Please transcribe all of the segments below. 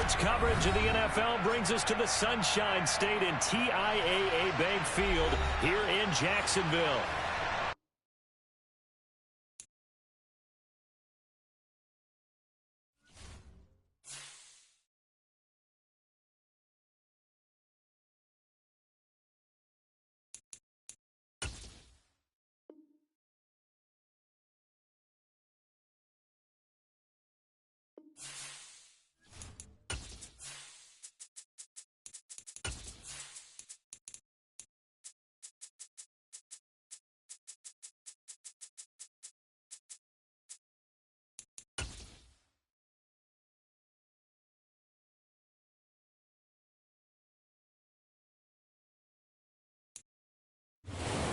Sports coverage of the NFL brings us to the Sunshine State and TIAA Bank Field here in Jacksonville.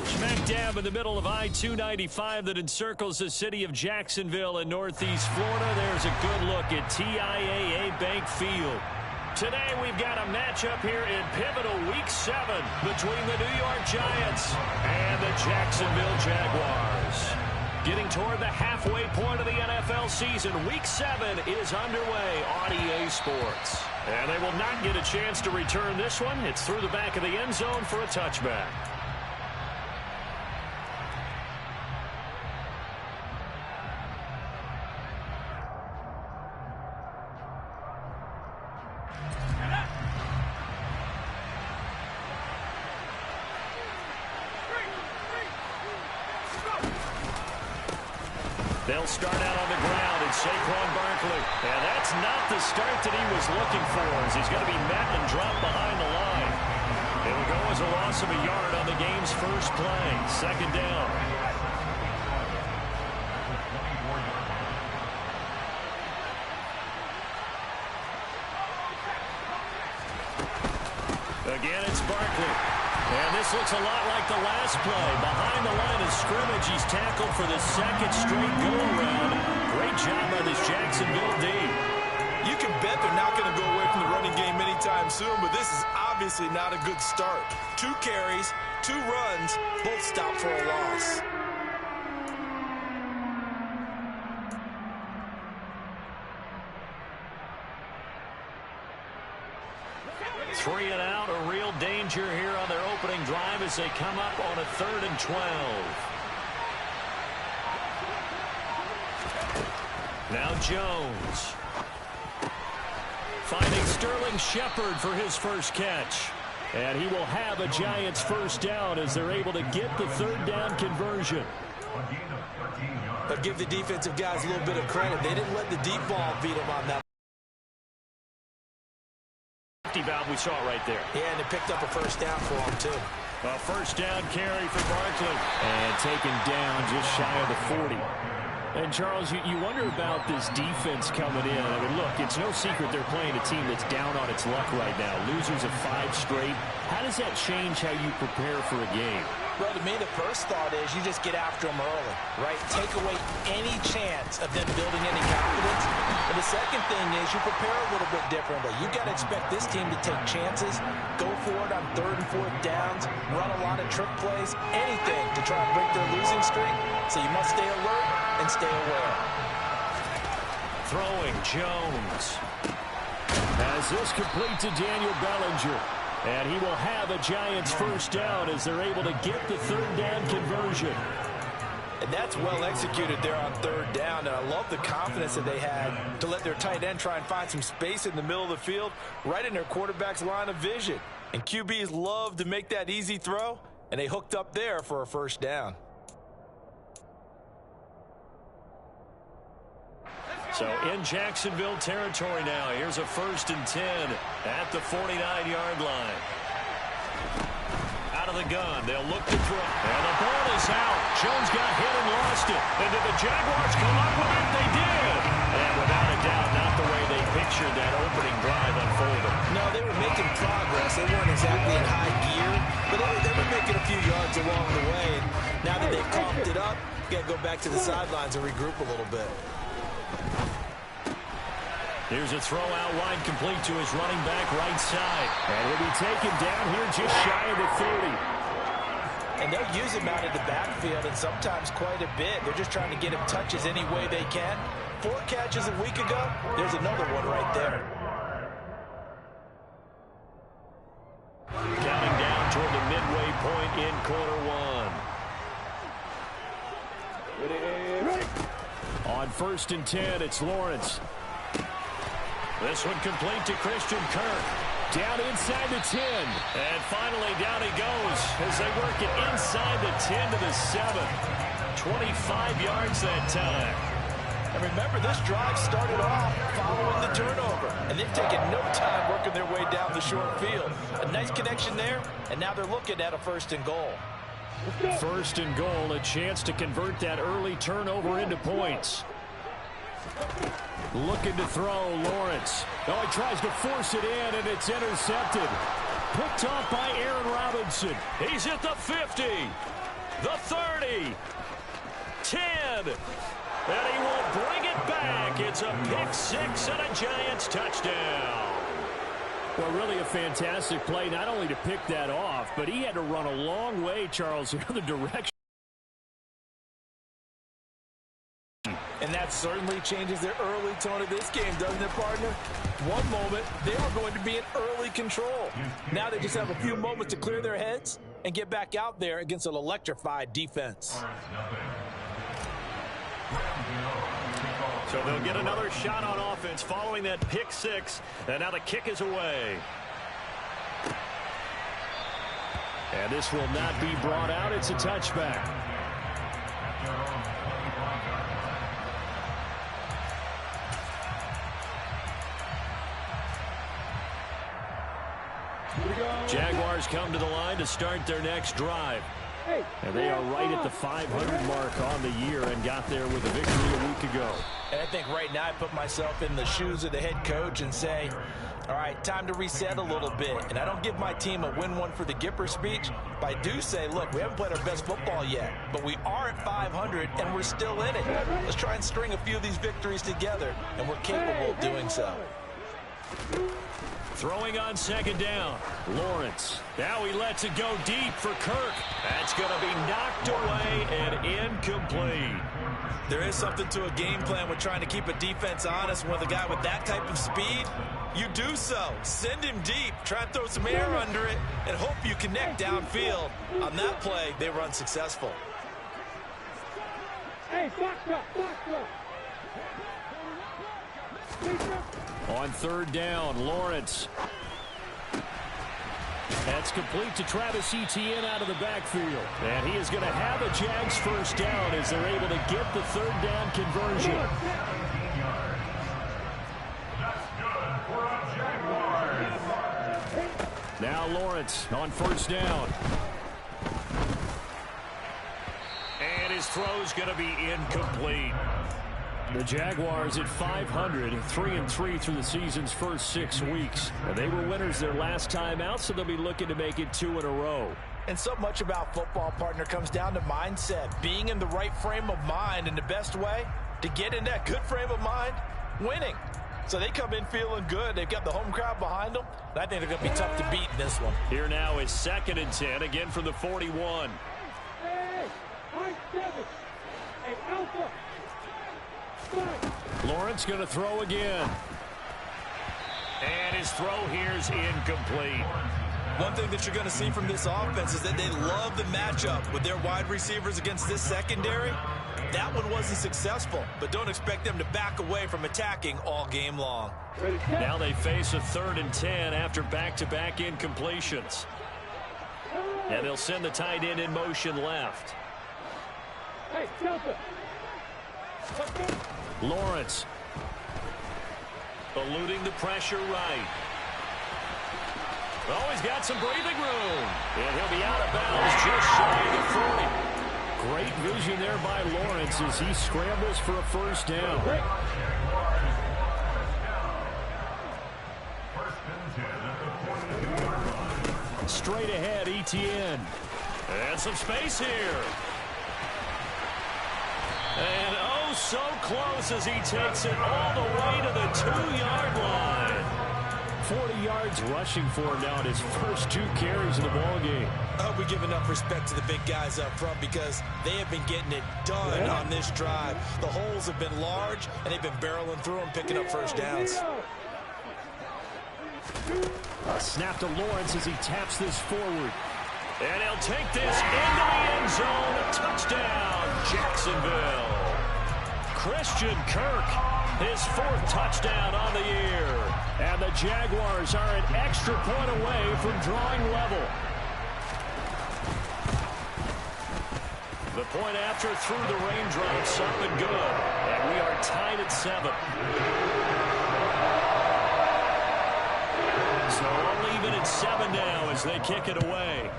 Smack dab in the middle of I-295 that encircles the city of Jacksonville in northeast Florida. There's a good look at TIAA Bank Field. Today we've got a matchup here in pivotal Week 7 between the New York Giants and the Jacksonville Jaguars. Getting toward the halfway point of the NFL season, Week 7 is underway on EA Sports. And they will not get a chance to return this one. It's through the back of the end zone for a touchback. They'll start out on the ground, and Saquon Barkley. And that's not the start that he was looking for, as he's going to be met and dropped behind the line. It'll go as a loss of a yard on the game's first play. Second down. Again, it's Barkley. And this looks a lot like the last play. Behind the line of scrimmage, he's tackled for the second straight go-around. Great job by this Jacksonville D. You can bet they're not going to go away from the running game anytime soon, but this is obviously not a good start. 2 carries, 2 runs, both stopped for a loss. Three and out, a real danger here on their opening drive as they come up on a 3rd and 12. Now Jones. Finding Sterling Shepard for his first catch. And he will have a Giants first down as they're able to get the 3rd down conversion. But give the defensive guys a little bit of credit. They didn't let the deep ball beat them on that. Valve, we saw it right there. Yeah, and they picked up a first down for him, too. A first down carry for Barkley. And taken down just shy of the 40. And, Charles, you wonder about this defense coming in. I mean, look, it's no secret they're playing a team that's down on its luck right now. Losers of 5 straight. How does that change how you prepare for a game? Well, to me, the first thought is you just get after them early, right? Take away any chance of them building any confidence. And the second thing is you prepare a little bit differently. You've got to expect this team to take chances, go for it on 3rd and 4th downs, run a lot of trick plays, anything to try and break their losing streak. So you must stay alert and stay aware. Throwing Jones. As this complete to Daniel Bellinger. And he will have a Giants first down as they're able to get the 3rd down conversion. And that's well executed there on 3rd down. And I love the confidence that they had to let their tight end try and find some space in the middle of the field, right in their quarterback's line of vision. And QBs love to make that easy throw, and they hooked up there for a first down. So in Jacksonville territory now, here's a 1st and 10 at the 49-yard line. Out of the gun, they'll look to throw. And the ball is out. Jones got hit and lost it. And did the Jaguars come up with it? They did. And without a doubt, not the way they pictured that opening drive unfolded. No, they were making progress. They weren't exactly in high gear, but they were making a few yards along the way. And now that they've comped it up, you got to go back to the sidelines and regroup a little bit. Here's a throw out wide, complete to his running back right side. And he'll be taken down here just shy of the 30. And they'll use him out of the backfield, and sometimes quite a bit. They're just trying to get him touches any way they can. 4 catches a week ago. There's another one right there. in quarter one. On 1st and 10, it's Lawrence. This one complete to Christian Kirk. Down inside the 10. And finally down he goes as they work it inside the 10 to the 7. 25 yards that time. And remember, this drive started off following the turnover. And they've taken no time working their way down the short field. A nice connection there, and now they're looking at a 1st and goal. 1st and goal, a chance to convert that early turnover into points. Looking to throw, Lawrence. Oh, he tries to force it in, and it's intercepted. Picked off by Aaron Robinson. He's at the 50, the 30, 10, and he will bring it back. It's a pick 6 and a Giants touchdown. Well, really a fantastic play, not only to pick that off, but he had to run a long way, Charles, the other direction. And that certainly changes the early tone of this game, doesn't it, partner? One moment, they were going to be in early control. Now they just have a few moments to clear their heads and get back out there against an electrified defense. So they'll get another shot on offense following that pick 6, and now the kick is away. And this will not be brought out. It's a touchback. Jaguars come to the line to start their next drive. And they are right at the 500 mark on the year and got there with a victory a week ago. And I think right now I put myself in the shoes of the head coach and say, all right, time to reset a little bit. And I don't give my team a win one for the Gipper speech, but I do say, look, we haven't played our best football yet, but we are at 500 and we're still in it. Let's try and string a few of these victories together, and we're capable of doing so. Throwing on 2nd down, Lawrence. Now he lets it go deep for Kirk. That's going to be knocked away and incomplete. There is something to a game plan with trying to keep a defense honest. With a guy with that type of speed, you do so. Send him deep, try and throw some air under it, and hope you connect downfield. On that play, they were unsuccessful. On 3rd down, Lawrence. That's complete to Travis Etienne out of the backfield. And he is going to have a Jags 1st down as they're able to get the 3rd down conversion. Now Lawrence on 1st down. And his throw's going to be incomplete. The Jaguars at 500, 3-3 through the season's first 6 weeks. And they were winners their last time out, so they'll be looking to make it 2 in a row. And so much about football, partner, comes down to mindset. Being in the right frame of mind, and the best way to get in that good frame of mind, winning. So they come in feeling good. They've got the home crowd behind them. And I think they're going to be tough to beat in this one. Here now is 2nd and 10, again from the 41. Lawrence going to throw again. And his throw here is incomplete. One thing that you're going to see from this offense is that they love the matchup with their wide receivers against this secondary. That one wasn't successful, but don't expect them to back away from attacking all game long. Now they face a 3rd and 10 after back-to-back incompletions. And they'll send the tight end in motion left. Lawrence eluding the pressure right. Oh, he's got some breathing room. And he'll be out of bounds just shy of the 40. Great vision there by Lawrence as he scrambles for a 1st down. Straight ahead, Etienne. And some space here. And oh, so close as he takes it all the way to the 2-yard line. 40 yards rushing for him now in his first 2 carries in the ballgame. I hope we give enough respect to the big guys up front because they have been getting it done on this drive. The holes have been large, and they've been barreling through them, picking up 1st downs. A snap to Lawrence as he taps this forward. And he'll take this into the end zone. A touchdown, Jacksonville. Christian Kirk, his 4th touchdown on the year. And the Jaguars are an extra point away from drawing level. The point after through the raindrops, up and good. And we are tied at 7. So only even at 7 now as they kick it away.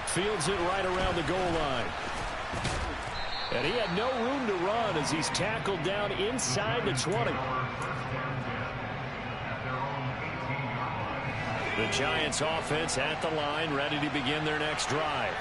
Fields it right around the goal line. And he had no room to run as he's tackled down inside the 20. The Giants offense at the line, ready to begin their next drive.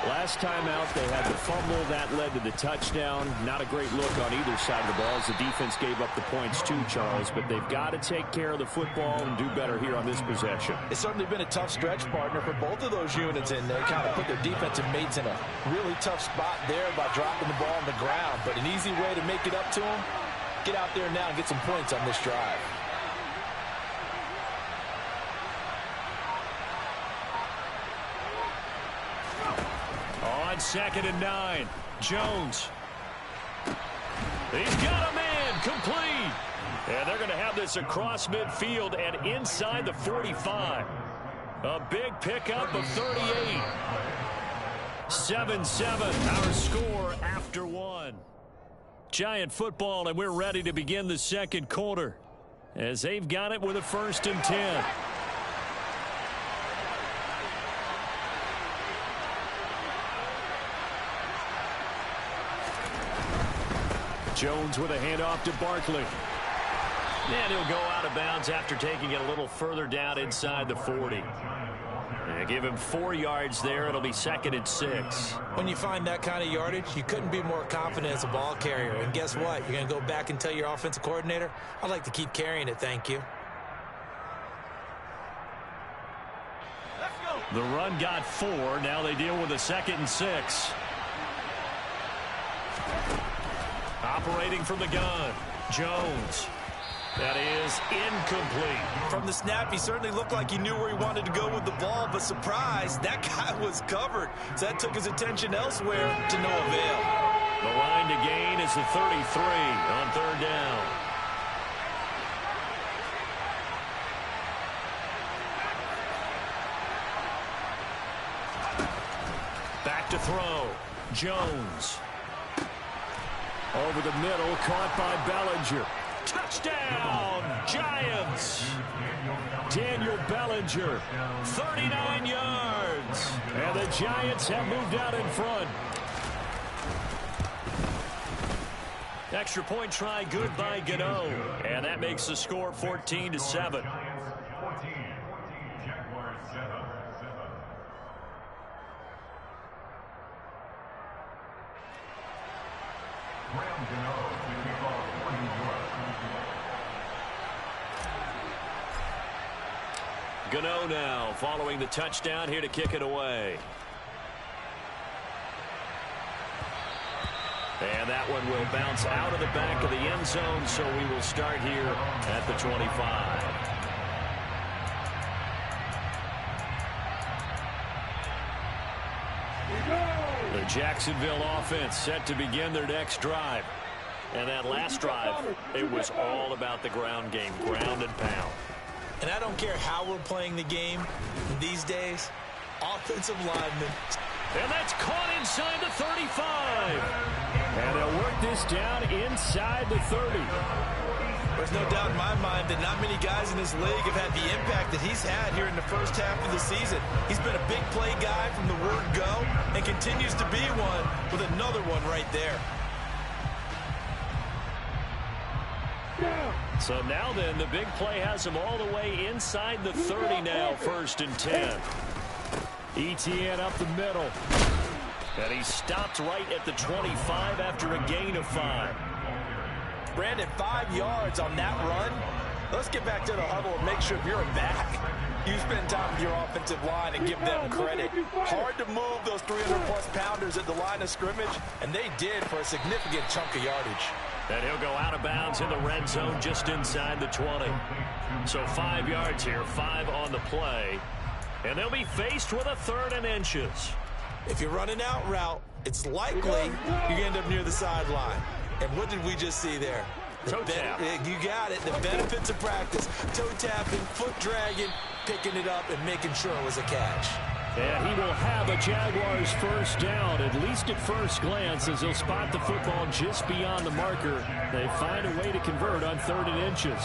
Last time out, they had the fumble. That led to the touchdown. Not a great look on either side of the ball as the defense gave up the points too, Charles. But they've got to take care of the football and do better here on this possession. It's certainly been a tough stretch, partner, for both of those units, and they kind of put their defensive mates in a really tough spot there by dropping the ball on the ground. But an easy way to make it up to them, get out there now and get some points on this drive. On 2nd and 9, Jones. He's got a man, complete. And they're going to have this across midfield and inside the 45. A big pickup of 38. 7-7, our score after 1. Giant football, and we're ready to begin the second quarter as they've got it with a 1st and 10. Jones with a handoff to Barkley. And he'll go out of bounds after taking it a little further down inside the 40. And give him 4 yards there. It'll be 2nd and 6. When you find that kind of yardage, you couldn't be more confident as a ball carrier. And guess what? You're going to go back and tell your offensive coordinator, I'd like to keep carrying it, thank you. The run got 4. Now they deal with a 2nd and 6. Operating from the gun, Jones. That is incomplete. From the snap, he certainly looked like he knew where he wanted to go with the ball, but surprise, that guy was covered. So that took his attention elsewhere to no avail. The line to gain is the 33 on 3rd down. Back to throw, Jones. Over the middle, caught by Bellinger. Touchdown, Giants! Daniel Bellinger, 39 yards. And the Giants have moved out in front. Extra point try, good by Gano. And that makes the score 14-7. Gano now following the touchdown here to kick it away. And that one will bounce out of the back of the end zone, so we will start here at the 25. The Jacksonville offense set to begin their next drive. And that last drive, it was all about the ground game, ground and pound. And I don't care how we're playing the game these days, offensive linemen. And that's caught inside the 35. And they'll work this down inside the 30. There's no doubt in my mind that not many guys in this league have had the impact that he's had here in the first half of the season. He's been a big play guy from the word go and continues to be one with another one right there. So now then, the big play has him all the way inside the 30 now, 1st and 10. Etienne up the middle. And he stopped right at the 25 after a gain of 5. Brandon, 5 yards on that run. Let's get back to the huddle and make sure if you're back, you spend time with your offensive line and give them credit. Hard to move those 300-plus pounders at the line of scrimmage, and they did for a significant chunk of yardage. And he'll go out of bounds in the red zone just inside the 20. So 5 yards here, 5 on the play. And they'll be faced with a 3rd and inches. If you're running out route, it's likely you end up near the sideline. And what did we just see there? Toe tap. You got it. The benefits of practice. Toe tapping, foot dragging, picking it up, and making sure it was a catch. And he will have a Jaguars first down, at least at first glance, as he'll spot the football just beyond the marker. They find a way to convert on 3rd and inches.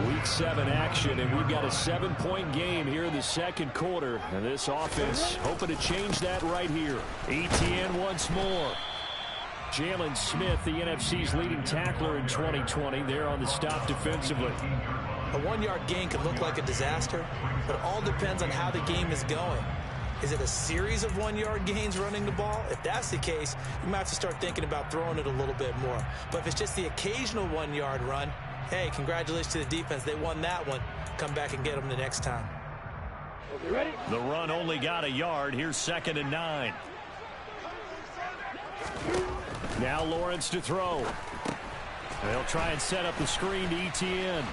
Week 7 action, and we've got a 7-point game here in the second quarter. And this offense hoping to change that right here. ETN once more. Jalen Smith, the NFC's leading tackler in 2020, there on the stop defensively. A 1-yard gain can look like a disaster, but it all depends on how the game is going. Is it a series of 1-yard gains running the ball? If that's the case, you might have to start thinking about throwing it a little bit more. But if it's just the occasional 1-yard run, hey, congratulations to the defense. They won that one. Come back and get them the next time. The run only got a yard. Here's 2nd and 9. Now Lawrence to throw. They'll try and set up the screen to ETN.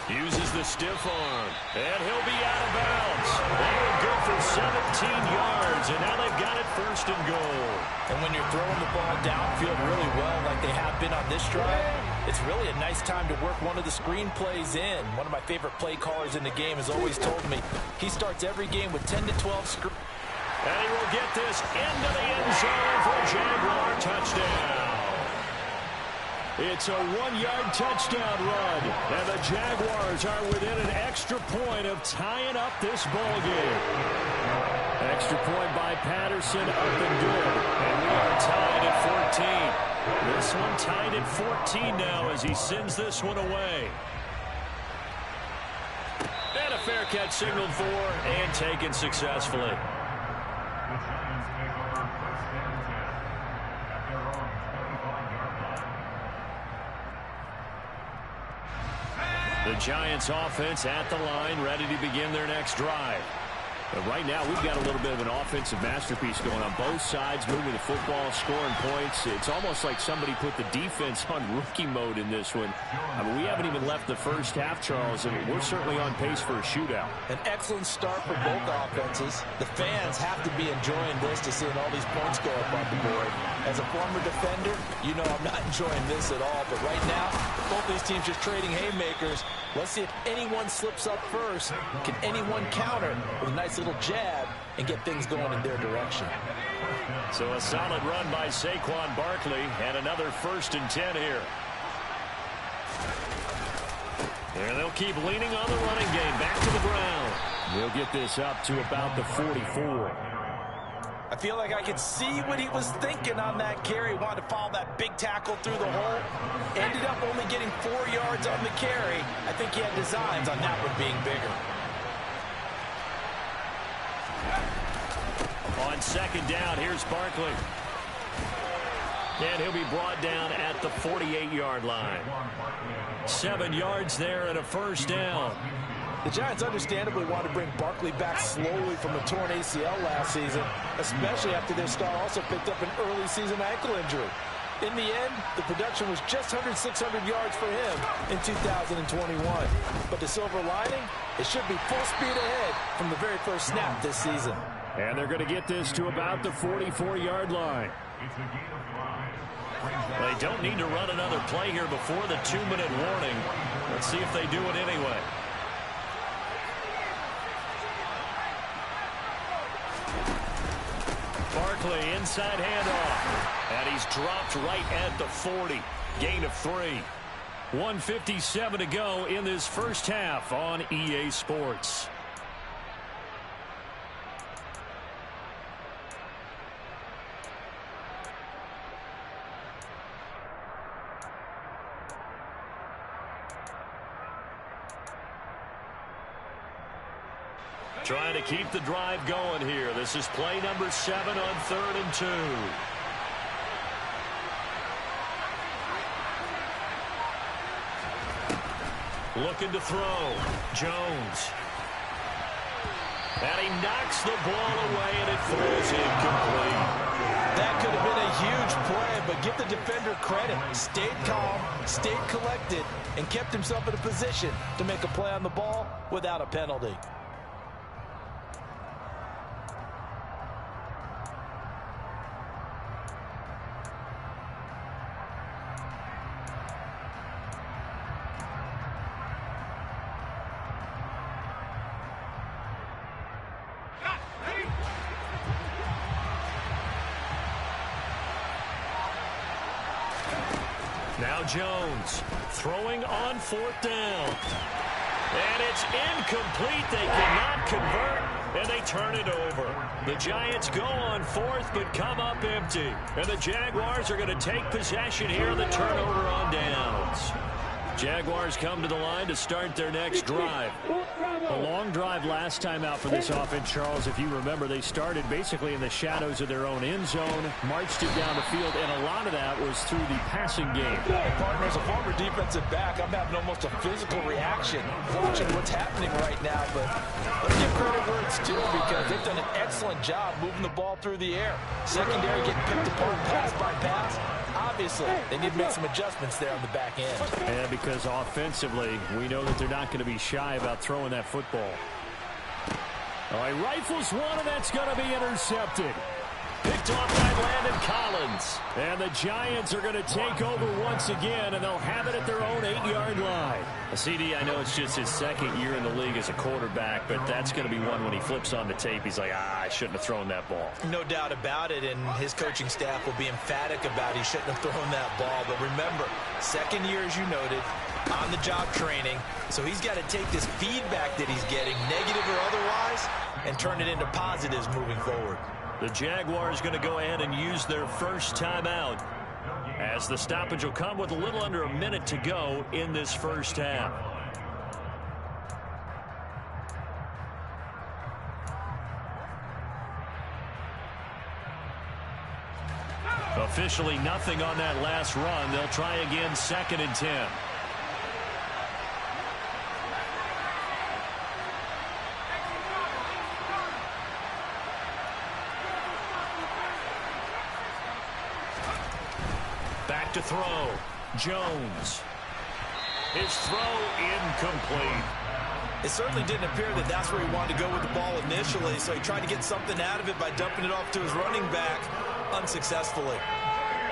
Uses the stiff arm. And he'll be out of bounds. They were good for 17 yards, and now they've got it 1st and goal. And when you're throwing the ball downfield really well like they have been on this drive, it's really a nice time to work one of the screen plays in. One of my favorite play callers in the game has always told me he starts every game with 10 to 12 screens. And he will get this into the end zone for a Jaguar touchdown. It's a 1-yard touchdown run, and the Jaguars are within an extra point of tying up this ball game. Extra point by Patterson, up and good, and we are tied at 14. This one tied at 14 now as he sends this one away. And a fair catch signaled for and taken successfully. The Giants offense at the line, ready to begin their next drive. But right now, we've got a little bit of an offensive masterpiece going on both sides, moving the football, scoring points. It's almost like somebody put the defense on rookie mode in this one. I mean, we haven't even left the first half, Charles, and we're certainly on pace for a shootout. An excellent start for both offenses. The fans have to be enjoying this to seeing all these points go up on the board. As a former defender, you know I'm not enjoying this at all. But right now, both these teams just trading haymakers. Let's see if anyone slips up first. Can anyone counter with a nice little jab and get things going in their direction? So a solid run by Saquon Barkley and another 1st and 10 here. And they'll keep leaning on the running game back to the ground. They'll get this up to about the 44. I feel like I could see what he was thinking on that carry. Wanted to follow that big tackle through the hole. Ended up only getting 4 yards on the carry. I think he had designs on that one being bigger. On 2nd down, here's Barkley. And he'll be brought down at the 48-yard line. 7 yards there and a 1st down. The Giants understandably want to bring Barkley back slowly from a torn ACL last season, especially after their star also picked up an early season ankle injury. In the end, the production was just under 600 yards for him in 2021. But the silver lining, it should be full speed ahead from the very first snap this season. And they're going to get this to about the 44-yard line. They don't need to run another play here before the 2-minute warning. Let's see if they do it anyway. Barkley, inside handoff. And he's dropped right at the 40. Gain of 3. 1:57 to go in this first half on EA Sports. Trying to keep the drive going here. This is play number 7 on 3rd and 2. Looking to throw. Jones. And he knocks the ball away, and it falls incomplete. That could have been a huge play, but give the defender credit. Stayed calm, stayed collected, and kept himself in a position to make a play on the ball without a penalty. Now Jones throwing on 4th down. And it's incomplete. They cannot convert, and they turn it over. The Giants go on 4th but come up empty. And the Jaguars are going to take possession here on the turnover on downs. Jaguars come to the line to start their next drive. A long drive last time out for this offense, Charles. If you remember, they started basically in the shadows of their own end zone, marched it down the field, and a lot of that was through the passing game. And partner, as a former defensive back, I'm having almost a physical reaction watching what's happening right now. But let's give credit where it's due, because they've done an excellent job moving the ball through the air. Secondary getting picked apart pass by pass. Obviously, they need to make some adjustments there on the back end. And because offensively, we know that they're not going to be shy about throwing that football. All right, rifles one, and that's going to be intercepted. Picked off by Landon Collins. And the Giants are going to take over once again, and they'll have it at their own 8-yard line. CD, I know it's just his second year in the league as a quarterback, but that's going to be one when he flips on the tape. He's like, I shouldn't have thrown that ball. No doubt about it, and his coaching staff will be emphatic about he shouldn't have thrown that ball. But remember, second year, as you noted, on-the-job training. So he's got to take this feedback that he's getting, negative or otherwise, and turn it into positives moving forward. The Jaguars going to go ahead and use their first timeout, as the stoppage will come with a little under a minute to go in this first half. Officially nothing on that last run. They'll try again, 2nd and 10. Back to throw. Jones. His throw incomplete. It certainly didn't appear that that's where he wanted to go with the ball initially, so he tried to get something out of it by dumping it off to his running back unsuccessfully.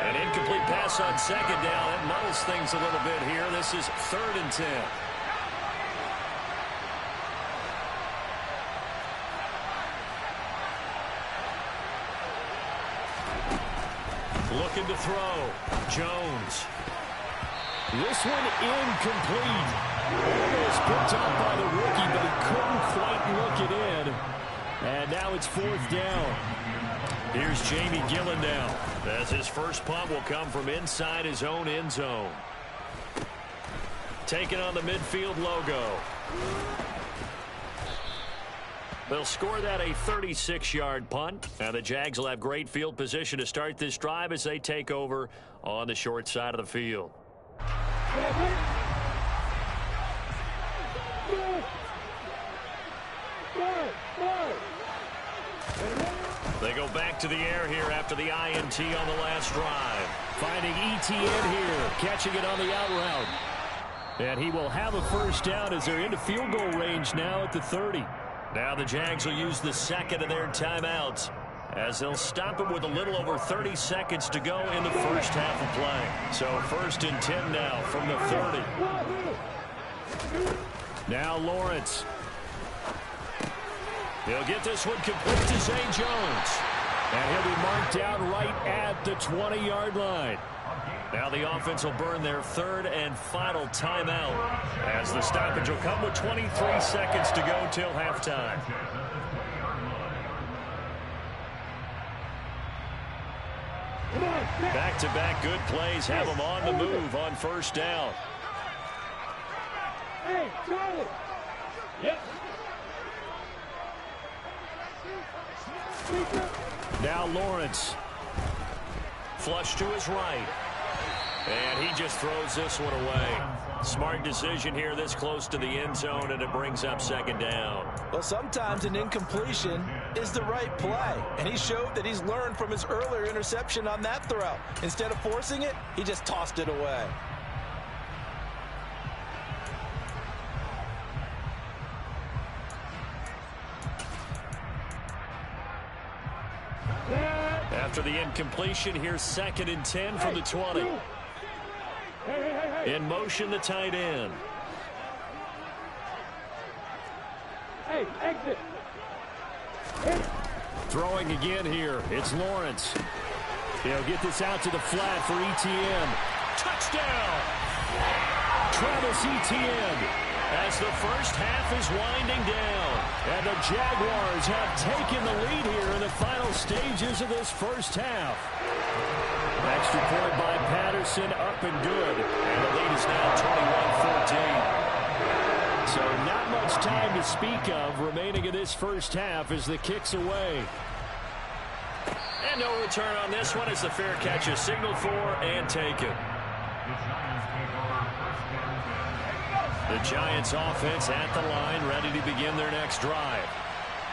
An incomplete pass on 2nd down. That muddles things a little bit here. This is 3rd and 10. Looking to throw. Jones. This one incomplete. Almost picked up by the rookie, but he couldn't quite look it in. And now it's 4th down. Here's Jamie Gillen now, as his first punt will come from inside his own end zone. Taking on the midfield logo. They'll score that a 36-yard punt. And the Jags will have great field position to start this drive as they take over on the short side of the field. They go back to the air here after the INT on the last drive. Finding ETN here, catching it on the out route. And he will have a first down as they're into field goal range now at the 30. Now the Jags will use the second of their timeouts, as they'll stop it with a little over 30 seconds to go in the first half of play. So 1st and 10 now from the 30. Now Lawrence. He'll get this one complete to St. Jones. And he'll be marked down right at the 20-yard line. Now the offense will burn their 3rd and final timeout, as the stoppage will come with 23 seconds to go till halftime. Back-to-back good plays have them on the move on 1st down. Hey, Charlie. Yep. Now Lawrence. Flush to his right. And he just throws this one away. Smart decision here this close to the end zone, and it brings up second down. Well, sometimes an incompletion is the right play, and he showed that he's learned from his earlier interception on that throw. Instead of forcing it, he just tossed it away. After the incompletion, here's 2nd and 10 from the 20. In motion, the tight end. Hey, exit. Throwing again here. It's Lawrence. He'll get this out to the flat for Etienne. Touchdown! Travis Etienne, as the first half is winding down. And the Jaguars have taken the lead here in the final stages of this first half. Extra point by Patterson, up and good. And the lead is now 21-14. So not much time to speak of remaining in this first half as the kick's away. And no return on this one as the fair catch is signaled for and taken. The Giants offense at the line, ready to begin their next drive.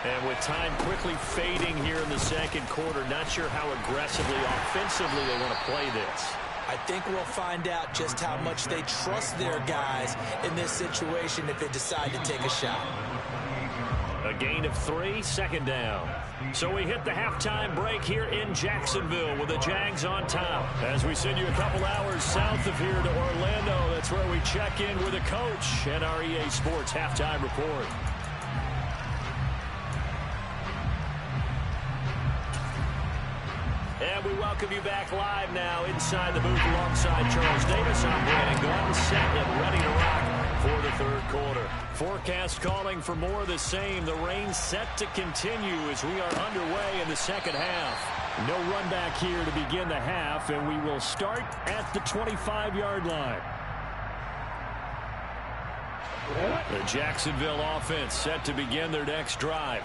And with time quickly fading here in the second quarter, not sure how aggressively, offensively they want to play this. I think we'll find out just how much they trust their guys in this situation if they decide to take a shot. A gain of 3, second down. So we hit the halftime break here in Jacksonville with the Jags on top. As we send you a couple hours south of here to Orlando, that's where we check in with the coach and our EA Sports halftime report. And we welcome you back live now inside the booth alongside Charles Davis. I'm Brandon Gordon, set and ready to rock for the third quarter. Forecast calling for more of the same. The rain set to continue as we are underway in the second half. No run back here to begin the half, and we will start at the 25-yard line. The Jacksonville offense set to begin their next drive.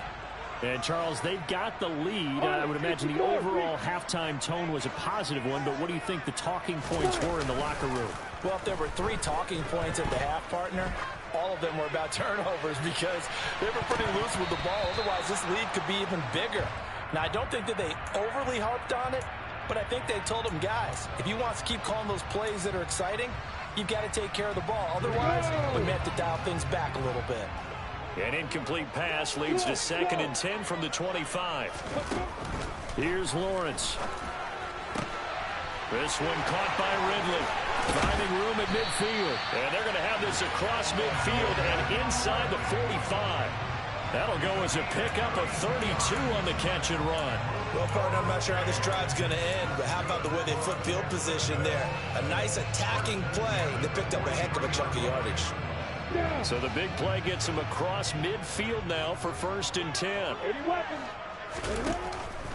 And, Charles, they've got the lead. I would imagine the overall halftime tone was a positive one, but what do you think the talking points were in the locker room? Well, if there were 3 talking points at the half, partner, all of them were about turnovers because they were pretty loose with the ball. Otherwise, this lead could be even bigger. Now, I don't think that they overly harped on it, but I think they told them, guys, if you want to keep calling those plays that are exciting, you've got to take care of the ball. Otherwise, we may have to dial things back a little bit. An incomplete pass leads to 2nd and 10 from the 25. Here's Lawrence. This one caught by Ridley. Finding room at midfield. And they're going to have this across midfield and inside the 45. That'll go as a pickup of 32 on the catch and run. Well, partner, I'm not sure how this drive's going to end, but how about the way they flip field position there? A nice attacking play that picked up a heck of a chunk of yardage. So the big play gets him across midfield now for 1st and 10.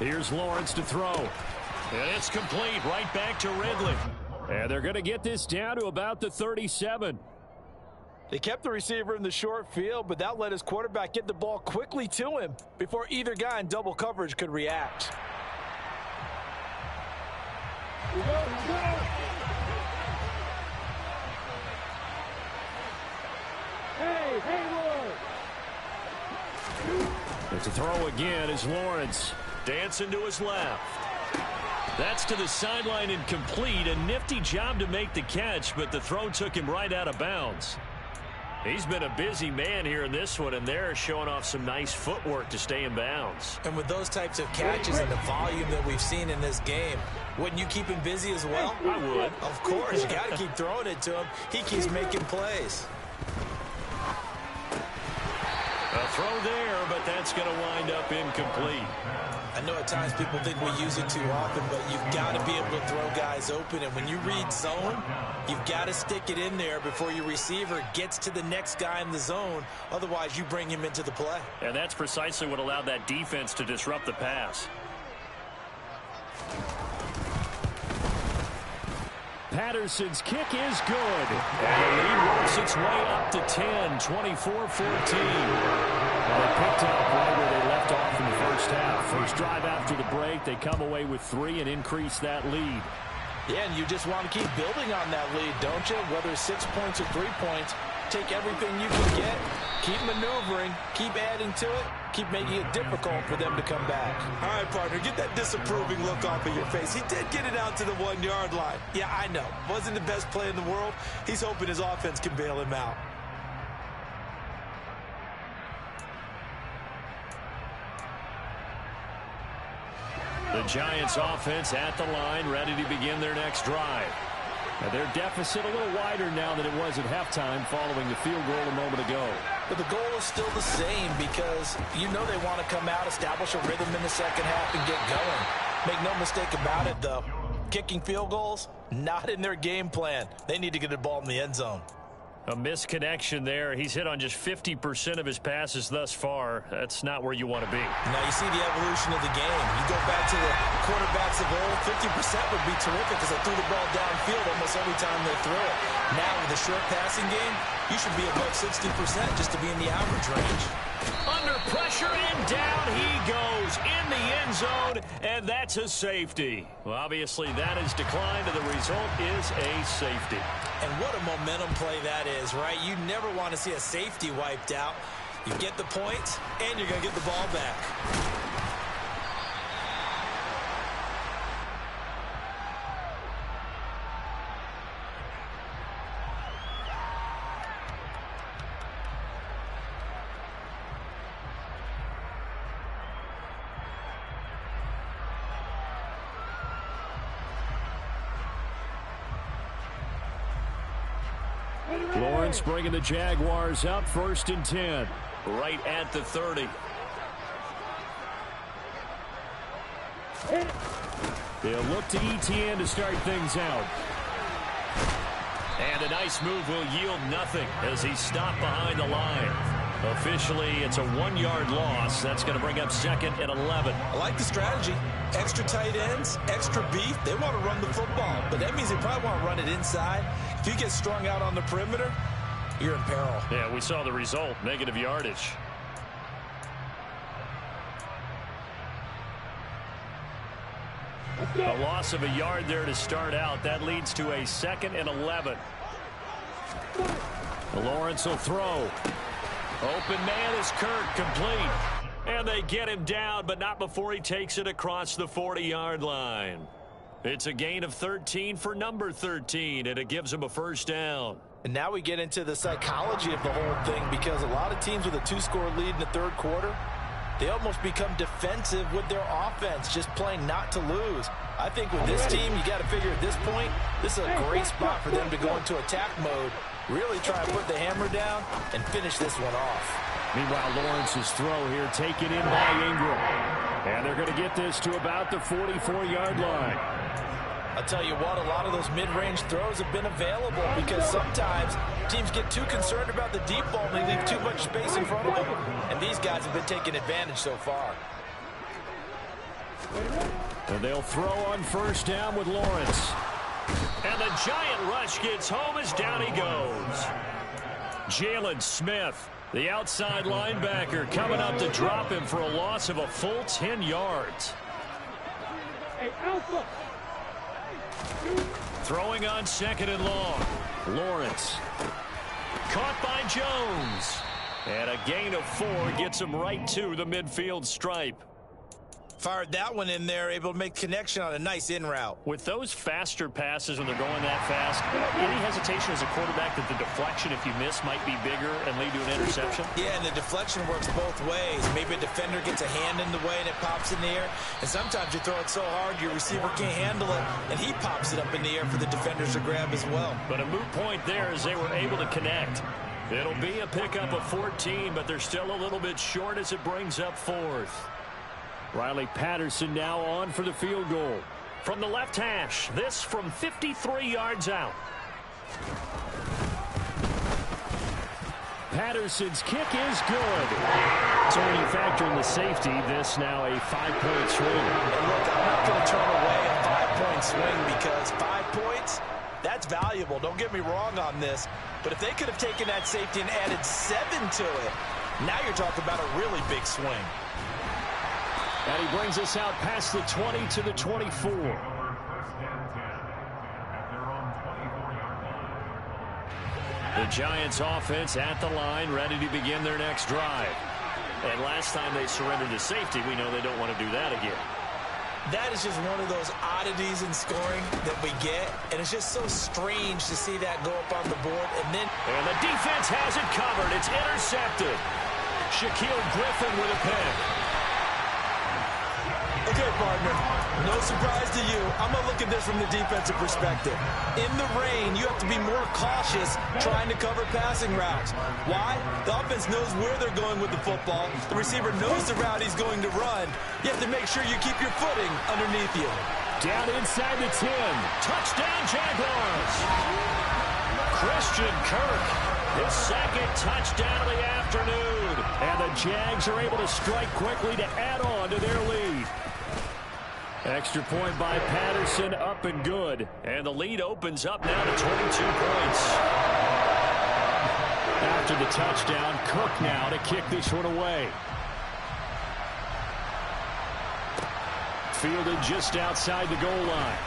Here's Lawrence to throw. And it's complete right back to Ridley. And they're going to get this down to about the 37. They kept the receiver in the short field, but that let his quarterback get the ball quickly to him before either guy in double coverage could react. It's a throw again as Lawrence dancing to his left. That's to the sideline incomplete. A nifty job to make the catch, but the throw took him right out of bounds. He's been a busy man here in this one, and they're showing off some nice footwork to stay in bounds. And with those types of catches and the volume that we've seen in this game, wouldn't you keep him busy as well? I would. Of course. You got to keep throwing it to him. He keeps making plays. A throw there, but that's going to wind up incomplete. I know at times people think we use it too often, but you've got to be able to throw guys open. And when you read zone, you've got to stick it in there before your receiver gets to the next guy in the zone. Otherwise, you bring him into the play. And that's precisely what allowed that defense to disrupt the pass. Patterson's kick is good. And the lead works its way up to 10, 24-14. Well, they picked up right where they left off in the first half. First drive after the break, they come away with 3 and increase that lead. Yeah, and you just want to keep building on that lead, don't you? Whether it's 6 points or 3 points, take everything you can get, keep maneuvering, keep adding to it, keep making it difficult for them to come back. All right, partner, get that disapproving look off of your face. He did get it out to the 1-yard line. Yeah, I know. Wasn't the best play in the world. He's hoping his offense can bail him out. The Giants offense at the line, ready to begin their next drive. Now their deficit a little wider now than it was at halftime following the field goal a moment ago. But the goal is still the same because you know they want to come out, establish a rhythm in the second half, and get going. Make no mistake about it, though. Kicking field goals, not in their game plan. They need to get the ball in the end zone. A misconnection there. He's hit on just 50% of his passes thus far. That's not where you want to be. Now you see the evolution of the game. You go back to the quarterbacks of old, 50% would be terrific because they threw the ball downfield almost every time they threw it. Now with the short passing game, you should be above 60% just to be in the average range. Under pressure and down he goes in the end zone, and that's a safety. Well, obviously that is declined, and the result is a safety. And what a momentum play that is, right? You never want to see a safety wiped out. You get the points, and you're going to get the ball back. Lawrence bringing the Jaguars up, 1st and 10, right at the 30. They'll look to ETN to start things out. And a nice move will yield nothing as he stopped behind the line. Officially, it's a 1-yard loss. That's going to bring up 2nd and 11. I like the strategy. Extra tight ends, extra beef. They want to run the football, but that means they probably want to run it inside. If you get strung out on the perimeter, you're in peril. Yeah, we saw the result, negative yardage. A loss of a yard there to start out. That leads to a 2nd and 11. Lawrence will throw. Open man is Kirk, complete. And they get him down, but not before he takes it across the 40-yard line. It's a gain of 13 for number 13, and it gives him a 1st down. And now we get into the psychology of the whole thing because a lot of teams with a 2-score lead in the 3rd quarter, they almost become defensive with their offense, just playing not to lose. I think with this team, you got to figure at this point, this is a great spot for them to go into attack mode, really try to put the hammer down and finish this one off. Meanwhile, Lawrence's throw here taken in by Ingram. And they're going to get this to about the 44-yard line. I'll tell you what, a lot of those mid-range throws have been available because sometimes teams get too concerned about the deep ball and they leave too much space in front of them. And these guys have been taking advantage so far. And they'll throw on 1st down with Lawrence. And the giant rush gets home as down he goes. Jalen Smith, the outside linebacker, coming up to drop him for a loss of a full 10 yards. Hey, Alpha. Throwing on 2nd and long. Lawrence. Caught by Jones. And a gain of 4 gets him right to the midfield stripe. Fired that one in there, able to make connection on a nice in route. With those faster passes when they're going that fast, any hesitation as a quarterback that the deflection, if you miss, might be bigger and lead to an interception? Yeah, and the deflection works both ways. Maybe a defender gets a hand in the way and it pops in the air. And sometimes you throw it so hard your receiver can't handle it, and he pops it up in the air for the defenders to grab as well. But a moot point there as they were able to connect. It'll be a pickup of 14, but they're still a little bit short as it brings up 4th. Riley Patterson now on for the field goal. From the left hash, this from 53 yards out. Patterson's kick is good. So when you factor in the safety, this now a 5-point swing. And look, I'm not going to turn away a 5-point swing because 5 points, that's valuable. Don't get me wrong on this. But if they could have taken that safety and added 7 to it, now you're talking about a really big swing. And he brings us out past the 20 to the 24. The Giants offense at the line, ready to begin their next drive. And last time they surrendered to safety, we know they don't want to do that again. That is just one of those oddities in scoring that we get, and it's just so strange to see that go up on the board. And the defense has it covered. It's intercepted. Shaquille Griffin with a pick. Okay, partner, no surprise to you. I'm going to look at this from the defensive perspective. In the rain, you have to be more cautious trying to cover passing routes. Why? The offense knows where they're going with the football. The receiver knows the route he's going to run. You have to make sure you keep your footing underneath you. Down inside the 10. Touchdown, Jaguars. Christian Kirk, his second touchdown of the afternoon. And the Jags are able to strike quickly to add on to their lead. Extra point by Patterson, up and good. And the lead opens up now to 22 points. After the touchdown, Cook now to kick this one away. Fielded just outside the goal line.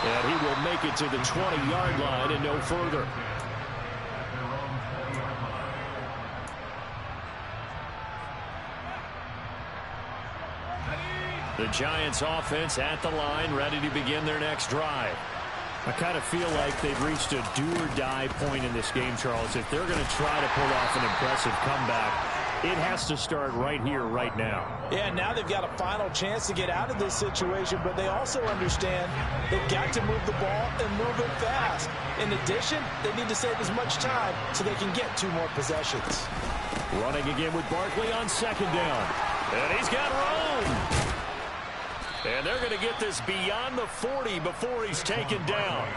And he will make it to the 20-yard line and no further. The Giants offense at the line, ready to begin their next drive. I kind of feel like they've reached a do-or-die point in this game, Charles. If they're going to try to pull off an impressive comeback, it has to start right here, right now. Yeah, now they've got a final chance to get out of this situation, but they also understand they've got to move the ball and move it fast. In addition, they need to save as much time so they can get 2 more possessions. Running again with Barkley on second down. And he's got room. And they're going to get this beyond the 40 before he's taken down.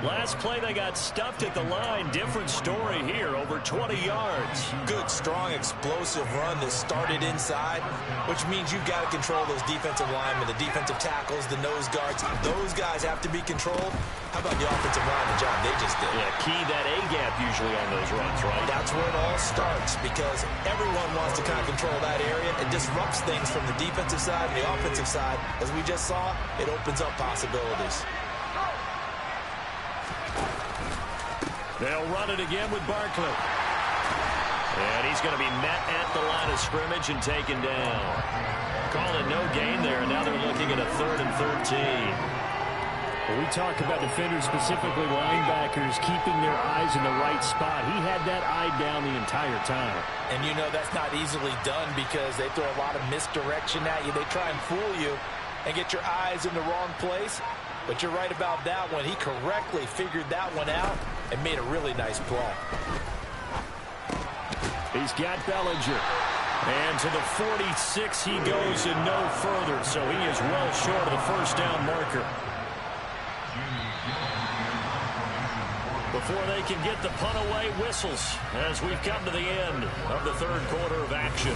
Last play, they got stuffed at the line. Different story here, over 20 yards. Good, strong, explosive run that started inside, which means you've got to control those defensive linemen, the defensive tackles, the nose guards. Those guys have to be controlled. How about the offensive line, the job they just did? Yeah, key that A-gap usually on those runs, right? That's where it all starts, because everyone wants to kind of control that area. It disrupts things from the defensive side and the offensive side. As we just saw, it opens up possibilities. They'll run it again with Barkley. And he's going to be met at the line of scrimmage and taken down. Calling no gain there, and now they're looking at a 3rd and 13. When we talk about defenders, specifically linebackers, keeping their eyes in the right spot. He had that eye down the entire time. And you know that's not easily done because they throw a lot of misdirection at you. They try and fool you and get your eyes in the wrong place. But you're right about that one. He correctly figured that one out and made a really nice play. He's got Bellinger. And to the 46 he goes and no further. So he is well short of the first down marker. Before they can get the punt away, whistles as we've come to the end of the 3rd quarter of action.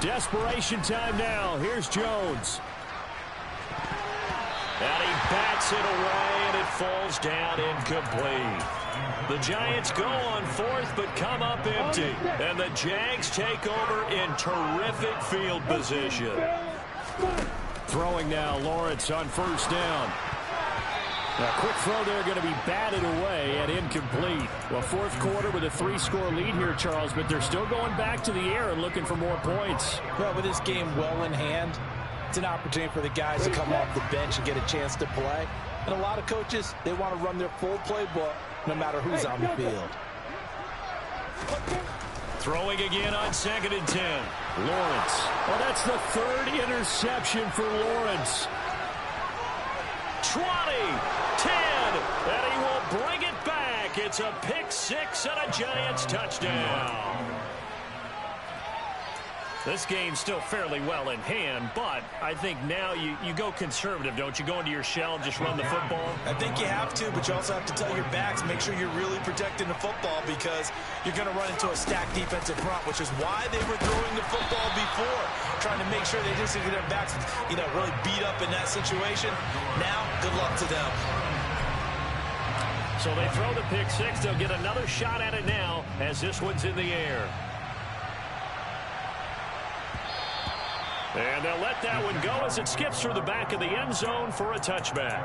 Desperation time now. Here's Jones. And he bats it away, and it falls down incomplete. The Giants go on 4th, but come up empty. And the Jags take over in terrific field position. Throwing now, Lawrence on 1st down. A quick throw there going to be batted away and incomplete. Well, 4th quarter with a 3-score lead here, Charles, but they're still going back to the air and looking for more points. Well, with this game well in hand, it's an opportunity for the guys to come off the bench and get a chance to play. And a lot of coaches, they want to run their full playbook no matter who's on the field. Throwing again on 2nd and 10. Lawrence. Well, that's the 3rd interception for Lawrence. 20, 10, and he will bring it back. It's a pick 6 and a Giants touchdown. This game's still fairly well in hand, but I think now you go conservative, don't you? Go into your shell and just run the football? I think you have to, but you also have to tell your backs, make sure you're really protecting the football because you're going to run into a stacked defensive front, which is why they were throwing the football before, trying to make sure they just get their backs, really beat up in that situation. Now, good luck to them. So they throw the pick six. They'll get another shot at it now as this one's in the air. And they'll let that one go as it skips through the back of the end zone for a touchback.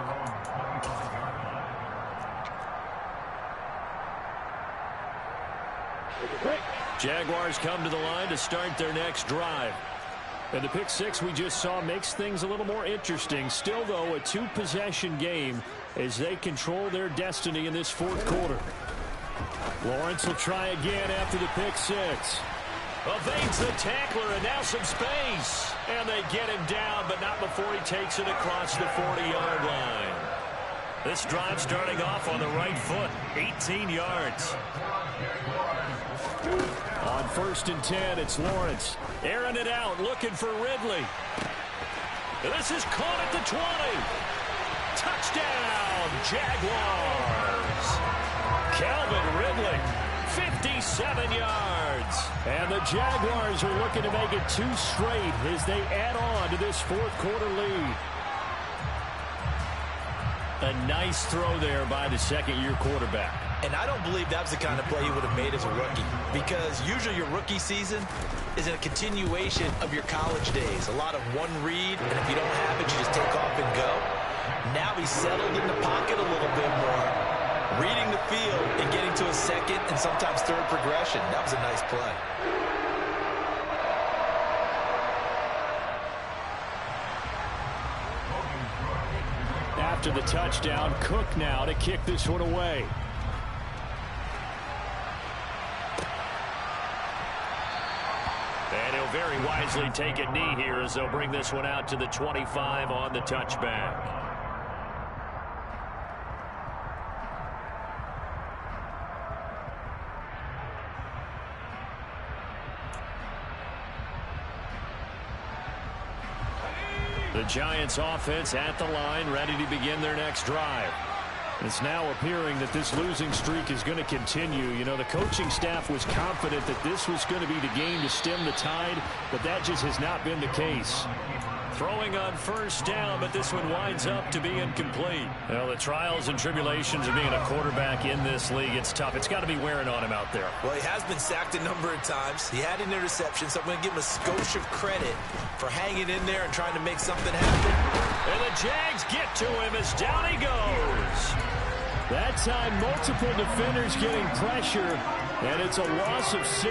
Jaguars come to the line to start their next drive. And the pick six we just saw makes things a little more interesting. Still, though, a two-possession game as they control their destiny in this fourth quarter. Lawrence will try again after the pick six. Evades the tackler, and now some space. And they get him down, but not before he takes it across the 40-yard line. This drive starting off on the right foot, 18 yards. On 1st and 10, it's Lawrence. Airing it out, looking for Ridley. And this is caught at the 20. Touchdown, Jaguars. Calvin Ridley, 57 yards. And the Jaguars are looking to make it 2 straight as they add on to this fourth quarter lead. A nice throw there by the second-year quarterback. And I don't believe that was the kind of play he would have made as a rookie, because usually your rookie season is a continuation of your college days. A lot of one read, and if you don't have it, you just take off and go. Now he's settled in the pocket a little bit more, reading the field and getting to a second and sometimes third progression. That was a nice play. After the touchdown, Cook now to kick this one away. And he'll very wisely take a knee here as they'll bring this one out to the 25 on the touchback. The Giants offense at the line, ready to begin their next drive. It's now appearing that this losing streak is going to continue. You know, the coaching staff was confident that this was going to be the game to stem the tide, but that just has not been the case. Throwing on 1st down, but this one winds up to be incomplete. Well, the trials and tribulations of being a quarterback in this league, it's tough. It's got to be wearing on him out there. Well, he has been sacked a number of times. He had an interception, so I'm going to give him a skosh of credit for hanging in there and trying to make something happen. And the Jags get to him as down he goes. That time, multiple defenders getting pressure, and it's a loss of 6.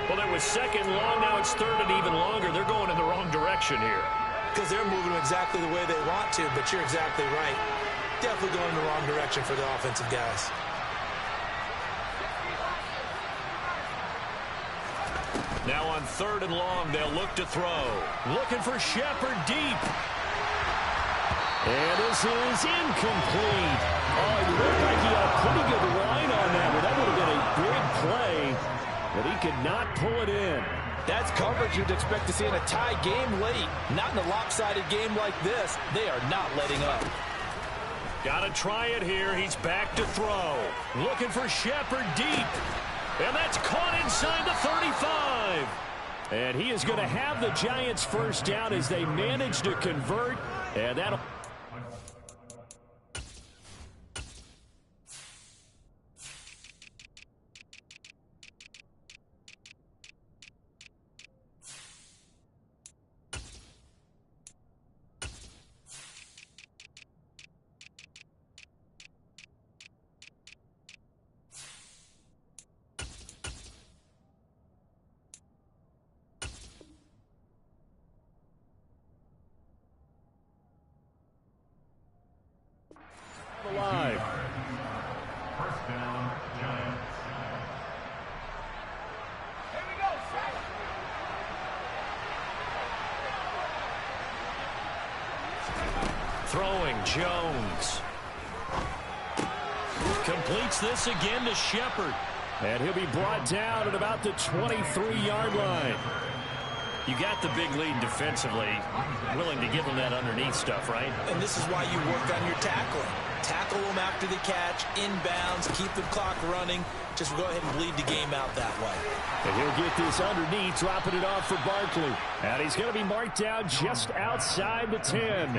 Well, it was 2nd long. Now it's 3rd and even longer. They're going in the wrong direction here. Because they're moving exactly the way they want to, but you're exactly right. Definitely going in the wrong direction for the offensive guys. Now on 3rd and long, they'll look to throw. Looking for Shepard deep. And this is incomplete. Oh, it looked like he had a pretty good line on that, but that would have been a big play, but he could not pull it in. That's coverage you'd expect to see in a tie game late. Not in a lopsided game like this. They are not letting up. Got to try it here. He's back to throw. Looking for Shepard deep. And that's caught inside the 35. And he is going to have the Giants 1st down as they manage to convert. And that'll... alive. 1st down, Giants. Here we go, Throwing Jones. Completes this again to Shepard. And he'll be brought down at about the 23-yard line. You got the big lead defensively, willing to give them that underneath stuff, right? And this is why you work on your tackling. Tackle them after the catch, inbounds, keep the clock running. Just go ahead and bleed the game out that way. And he'll get this underneath, dropping it off for Barkley. And he's going to be marked down just outside the 10.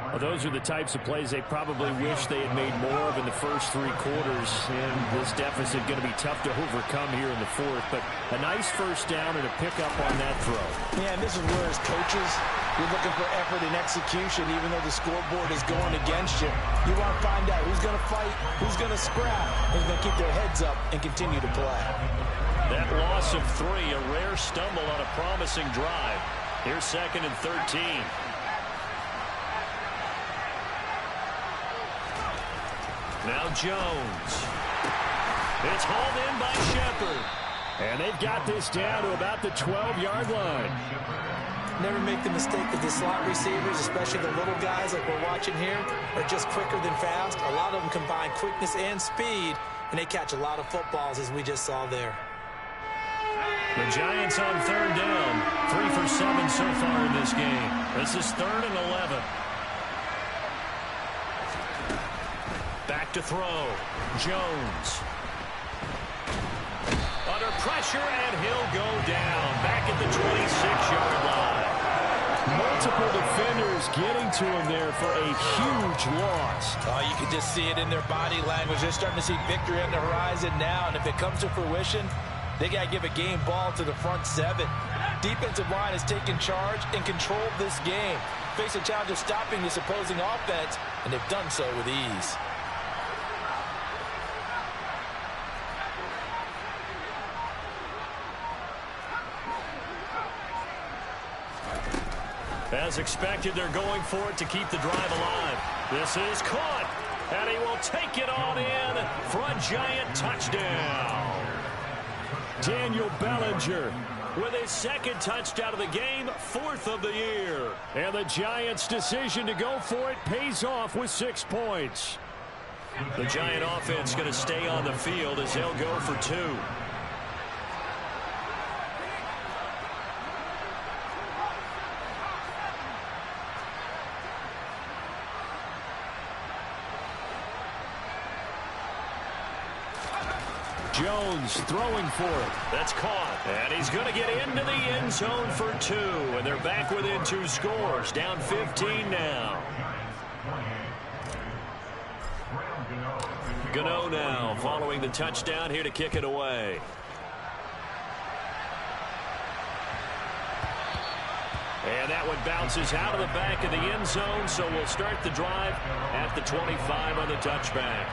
Well, those are the types of plays they probably wish they had made more of in the first 3 quarters. And this deficit going to be tough to overcome here in the 4th. But a nice first down and a pickup on that throw. Yeah, and this is where as coaches, you're looking for effort and execution, even though the scoreboard is going against you. You want to find out who's going to fight, who's going to scrap, and who's going to keep their heads up and continue to play. That loss of 3, a rare stumble on a promising drive. Here's 2nd and 13. Now Jones. It's hauled in by Shepard. And they've got this down to about the 12-yard line. Never make the mistake that the slot receivers, especially the little guys like we're watching here, are just quicker than fast. A lot of them combine quickness and speed, and they catch a lot of footballs, as we just saw there. The Giants on 3rd down. 3 for 7 so far in this game. This is 3rd and 11. Back to throw. Jones. Under pressure, and he'll go down. Back at the 26-yard line. Multiple defenders getting to him there for a huge loss. Oh, you can just see it in their body language. They're starting to see victory on the horizon now, and if it comes to fruition, they got to give a game ball to the front 7. Defensive line has taken charge and controlled this game. Face a challenge of stopping this opposing offense, and they've done so with ease. As expected, they're going for it to keep the drive alive. This is caught, and he will take it on in for a Giant touchdown. Daniel Bellinger With his 2nd touchdown of the game, 4th of the year. And the Giants' decision to go for it pays off with 6 points. The Giant offense going to stay on the field as they'll go for 2. Jones throwing for it. That's caught. And he's going to get into the end zone for 2. And they're back within 2 scores. Down 15 now. Gano now following the touchdown here to kick it away. And that one bounces out of the back of the end zone. So we'll start the drive at the 25 on the touchback.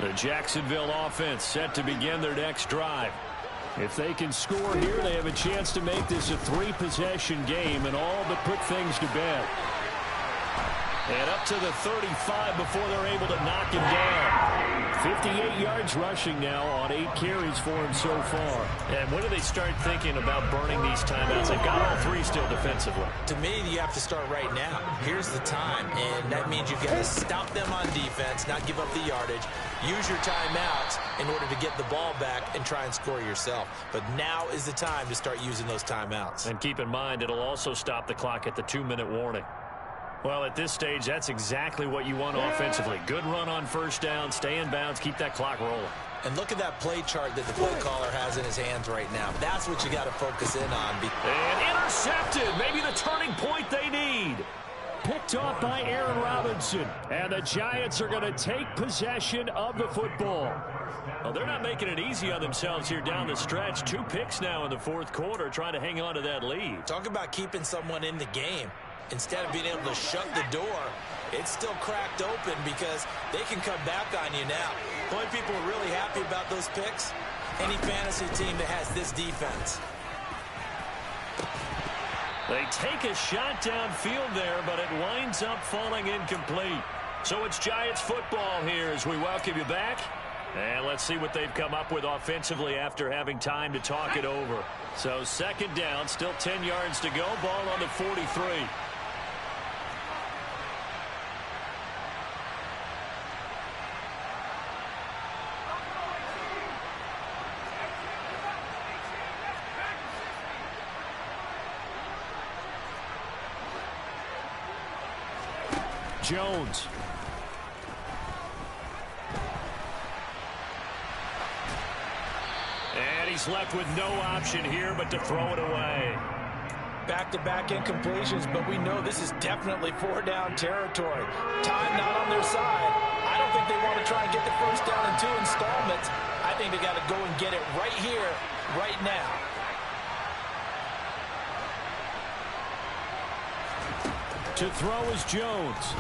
The Jacksonville offense set to begin their next drive. If they can score here, they have a chance to make this a 3-possession game and all but put things to bed. And up to the 35 before they're able to knock him down. 58 yards rushing now on 8 carries for him so far. And when do they start thinking about burning these timeouts? They've got all 3 still defensively. To me, you have to start right now. Here's the time, and that means you've got to stop them on defense, not give up the yardage. Use your timeouts in order to get the ball back and try and score yourself. But now is the time to start using those timeouts. And keep in mind, it'll also stop the clock at the 2-minute warning. Well, at this stage, that's exactly what you want offensively. Good run on first down, stay in bounds, keep that clock rolling. And look at that play chart that the play caller has in his hands right now. That's what you got to focus in on. And intercepted. Maybe the turning point they need. Picked off by Aaron Robinson. And the Giants are going to take possession of the football. Well, they're not making it easy on themselves here down the stretch. 2 picks now in the fourth quarter, trying to hang on to that lead. Talk about keeping someone in the game. Instead of being able to shut the door, it's still cracked open because they can come back on you now. The only people are really happy about those picks, any fantasy team that has this defense. They take a shot downfield there, but it winds up falling incomplete. So it's Giants football here as we welcome you back. And let's see what they've come up with offensively after having time to talk it over. So second down, still 10 yards to go, ball on the 43. Jones. And he's left with no option here but to throw it away. Back-to-back incompletions, but we know this is definitely 4-down territory. Time not on their side. I don't think they want to try and get the first down in 2 installments. I think they got to go and get it right here, right now. To throw is Jones.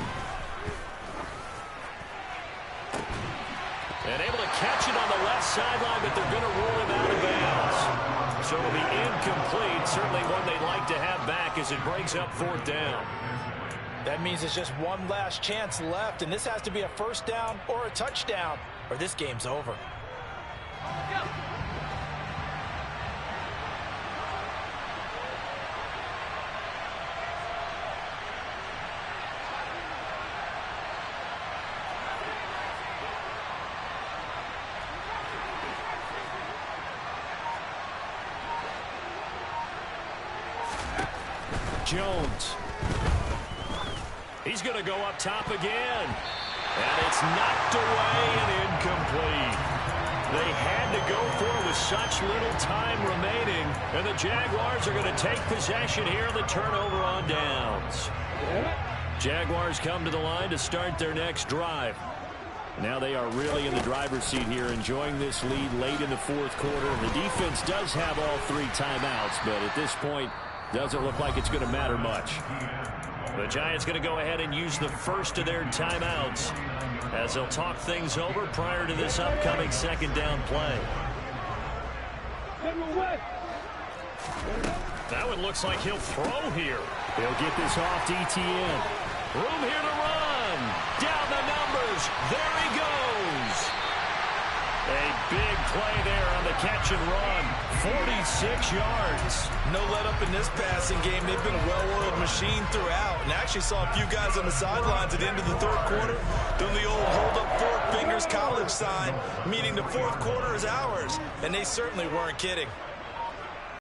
And able to catch it on the left sideline, but they're going to rule him out of bounds. So it'll be incomplete. Certainly one they'd like to have back as it breaks up 4th down. That means it's just one last chance left, and this has to be a first down or a touchdown, or this game's over. Jones. He's going to go up top again. And it's knocked away and incomplete. They had to go for it with such little time remaining. And the Jaguars are going to take possession here on the turnover on downs. Jaguars come to the line to start their next drive. Now they are really in the driver's seat here, enjoying this lead late in the fourth quarter. The defense does have all 3 timeouts, but at this point, doesn't look like it's going to matter much. The Giants going to go ahead and use the first of their timeouts as they'll talk things over prior to this upcoming second down play. That one looks like he'll throw here. He'll get this off to ETN. Room here to run. Down the numbers. There he goes. A big play there on the catch and run. 46 yards. No let up in this passing game. They've been a well-oiled machine throughout. And actually saw a few guys on the sidelines at the end of the third quarter doing the old hold up 4 fingers college sign, meaning the fourth quarter is ours. And they certainly weren't kidding.